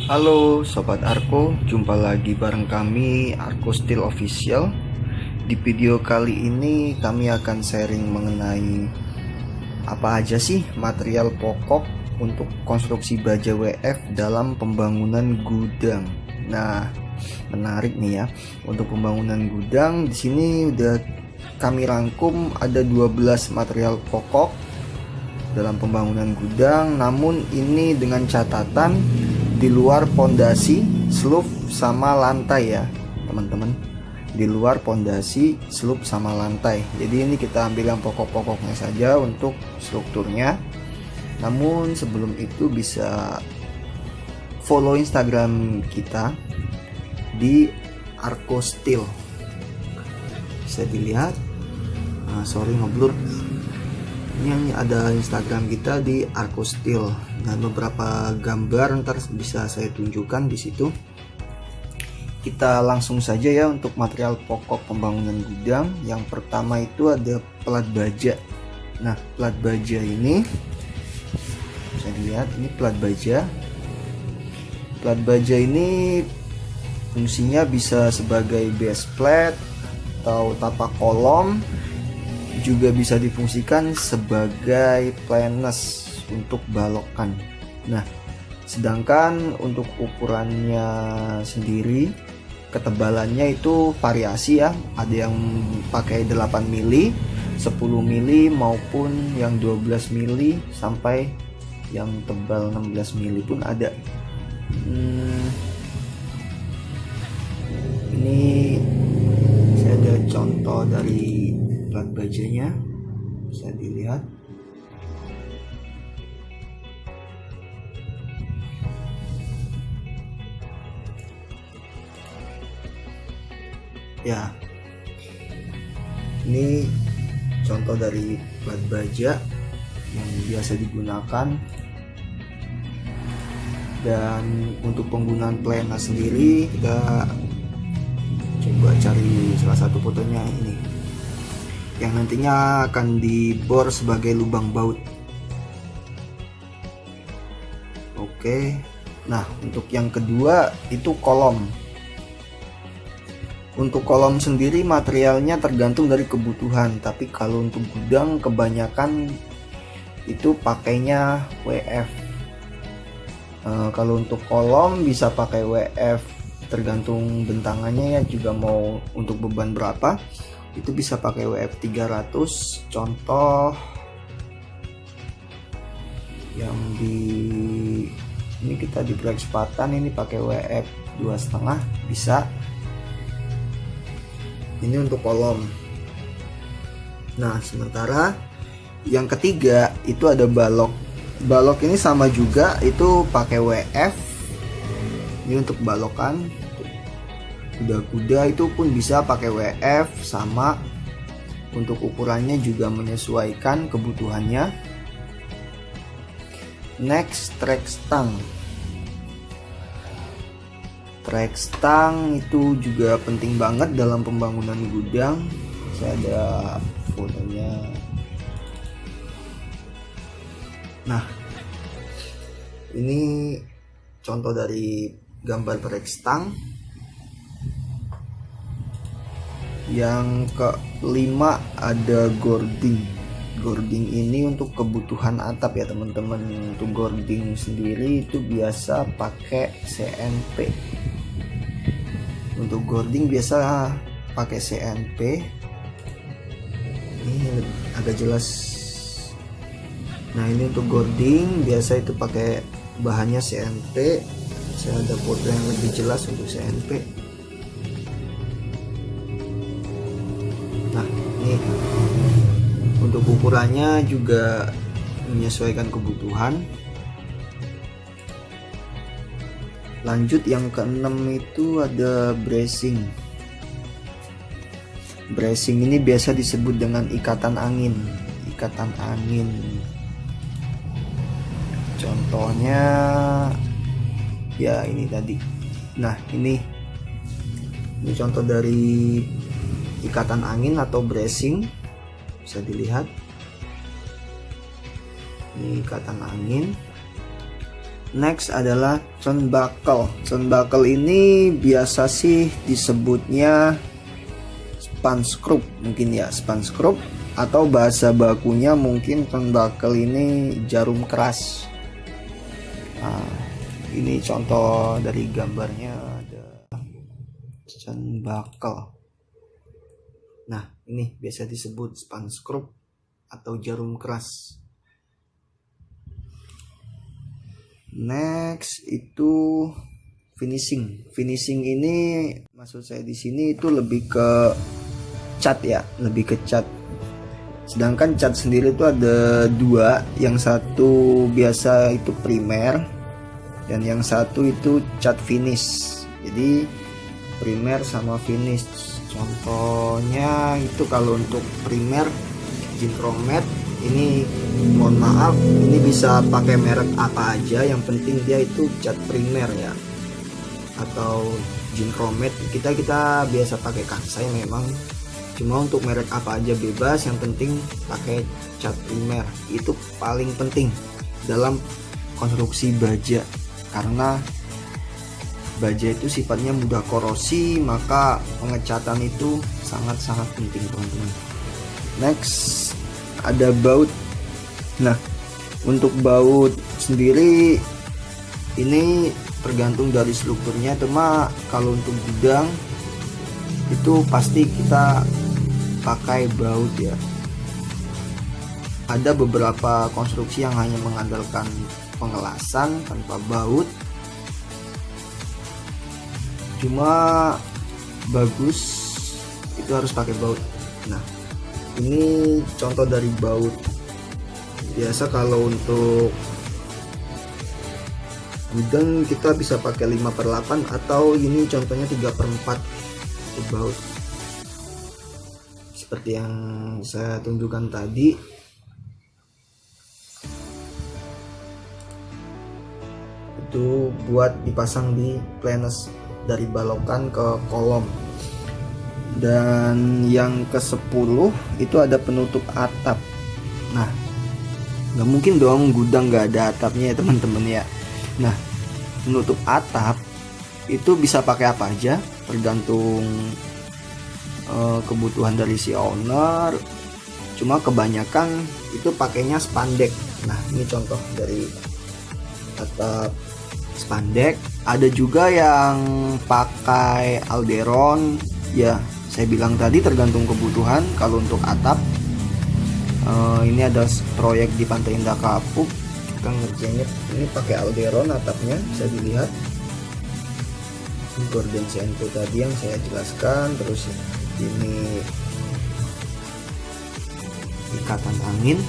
Halo Sobat Arko, jumpa lagi bareng kami Arko Steel Official. Di video kali ini kami akan sharing mengenai apa aja sih material pokok untuk konstruksi baja WF dalam pembangunan gudang. Nah, menarik nih ya. Untuk pembangunan gudang di sini udah kami rangkum ada 12 material pokok dalam pembangunan gudang, namun ini dengan catatan di luar pondasi, slope sama lantai ya teman-teman. Di luar pondasi, slope sama lantai. Jadi ini kita ambil yang pokok-pokoknya saja untuk strukturnya. Namun sebelum itu bisa follow Instagram kita di Arko Steel. Bisa dilihat. Sorry ngeblur. Ini ada Instagram kita di Arko Steel dan beberapa gambar ntar bisa saya tunjukkan di situ. Kita langsung saja ya untuk material pokok pembangunan gudang. Yang pertama itu ada pelat baja. Nah, pelat baja ini bisa dilihat, ini pelat baja. Pelat baja ini fungsinya bisa sebagai base plate atau tapak kolom, juga bisa difungsikan sebagai planes untuk balokan. Nah, sedangkan untuk ukurannya sendiri, ketebalannya itu variasi ya. Ada yang pakai 8 mili, 10 mili maupun yang 12 mili sampai yang tebal 16 mili pun ada. Ini saya ada contoh dari pelat bajanya, bisa dilihat. Ya, ini contoh dari pelat baja yang biasa digunakan. Dan untuk penggunaan plena sendiri, kita coba cari salah satu fotonya ini, yang nantinya akan dibor sebagai lubang baut. Oke. Nah, untuk yang kedua itu kolom. Untuk kolom sendiri materialnya tergantung dari kebutuhan, tapi kalau untuk gudang kebanyakan itu pakainya WF. Kalau untuk kolom bisa pakai WF, tergantung bentangannya ya, juga mau untuk beban berapa. Itu bisa pakai WF 300. Contoh yang ini kita di proyek Sepatan ini pakai WF 2,5 bisa. Ini untuk kolom. Nah, sementara yang ketiga itu ada balok. Balok ini sama juga, itu pakai WF. Ini untuk balokan. Kuda-kuda itu pun bisa pakai WF sama. Untuk ukurannya juga menyesuaikan kebutuhannya. Next, track stang. Track stang itu juga penting banget dalam pembangunan gudang. Saya ada fotonya. Nah, ini contoh dari gambar track stang. Yang kelima ada gording. Gording ini untuk kebutuhan atap ya teman-teman. Untuk gording sendiri itu biasa pakai CNP. Untuk gording biasa pakai CNP. Ini agak jelas. Nah, ini untuk gording biasa itu pakai bahannya CNP. Saya ada foto yang lebih jelas untuk CNP. Nah, ini untuk ukurannya juga menyesuaikan kebutuhan. Lanjut yang keenam itu ada bracing. Bracing ini biasa disebut dengan ikatan angin. Ikatan angin. Contohnya ya ini tadi. Nah, ini contoh dari ikatan angin atau bracing. Bisa dilihat. Ini ikatan angin. Next adalah turnbuckle. Turnbuckle ini biasa sih disebutnya span screw, mungkin ya span screw, atau bahasa bakunya mungkin turnbuckle ini jarum keras. Nah, ini contoh dari gambarnya ada turnbuckle. Nah, ini biasa disebut span screw atau jarum keras. Next itu finishing. Finishing ini maksud saya di sini itu lebih ke cat ya, lebih ke cat. Sedangkan cat sendiri itu ada dua, yang satu biasa itu primer dan yang satu itu cat finish. Jadi primer sama finish. Contohnya itu kalau untuk primer Ginchromet ini, mohon maaf, ini bisa pakai merek apa aja, yang penting dia itu cat primer ya, atau Ginchromet. Kita biasa pakai kansai memang, cuma untuk merek apa aja bebas, yang penting pakai cat primer. Itu paling penting dalam konstruksi baja, karena baja itu sifatnya mudah korosi, maka pengecatan itu sangat-sangat penting teman-teman. Next ada baut. Nah, untuk baut sendiri ini tergantung dari strukturnya, cuma kalau untuk gudang itu pasti kita pakai baut ya. Ada beberapa konstruksi yang hanya mengandalkan pengelasan tanpa baut, cuma bagus itu harus pakai baut. Nah, ini contoh dari baut. Biasa kalau untuk gudang kita bisa pakai 5/8, atau ini contohnya 3/4 untuk baut, seperti yang saya tunjukkan tadi. Itu buat dipasang di planes dari balokan ke kolom. Dan yang ke-10 itu ada penutup atap. Nah, nggak mungkin dong gudang nggak ada atapnya ya teman-teman ya. Nah, penutup atap itu bisa pakai apa aja, tergantung kebutuhan dari si owner. Cuma kebanyakan itu pakainya spandek. Nah, ini contoh dari atap spandek. Ada juga yang pakai alderon ya. Saya bilang tadi tergantung kebutuhan. Kalau untuk atap, ini ada proyek di Pantai Indah Kapuk, kita ngerjainnya ini pakai alderon atapnya, bisa dilihat gorden CNC tadi yang saya jelaskan. Terus ini ikatan angin.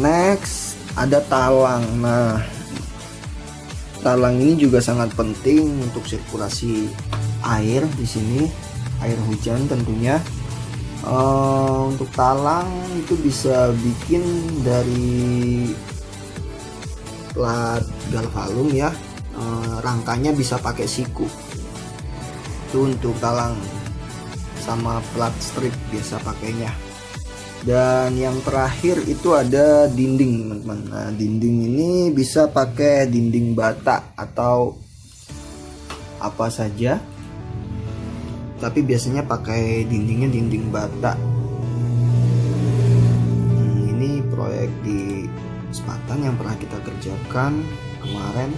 Next ada talang. Nah, talang ini juga sangat penting untuk sirkulasi air di sini, air hujan tentunya. Untuk talang itu bisa bikin dari plat galvalum ya, rangkanya bisa pakai siku. Itu untuk talang, sama plat strip biasa pakainya. Dan yang terakhir itu ada dinding teman-teman. Nah, dinding ini bisa pakai dinding bata atau apa saja, tapi biasanya pakai dindingnya dinding bata. Ini proyek di Sepatan yang pernah kita kerjakan kemarin.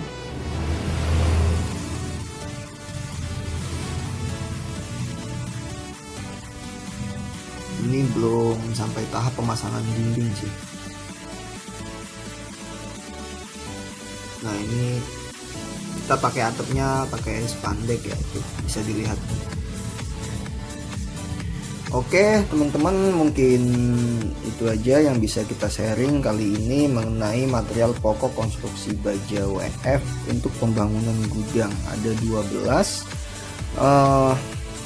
Ini belum sampai tahap pemasangan dinding sih. Nah, ini kita pakai atapnya pakai spandek ya, itu bisa dilihat. Oke teman-teman, mungkin itu aja yang bisa kita sharing kali ini mengenai material pokok konstruksi baja WF untuk pembangunan gudang. Ada 12.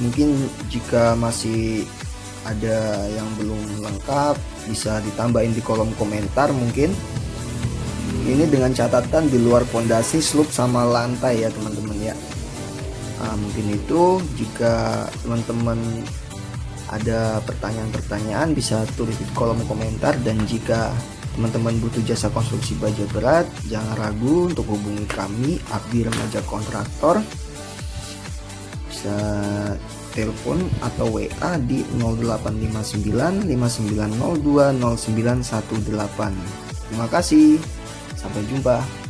Mungkin jika masih ada yang belum lengkap bisa ditambahin di kolom komentar mungkin. Ini dengan catatan di luar pondasi, slope sama lantai ya teman-teman ya. Nah, mungkin itu, jika teman-teman ada pertanyaan-pertanyaan bisa tulis di kolom komentar, dan jika teman-teman butuh jasa konstruksi baja berat, jangan ragu untuk hubungi kami, Abdi Remaja Kontraktor. Bisa telepon atau WA di 0859 5902 0918. Terima kasih, sampai jumpa.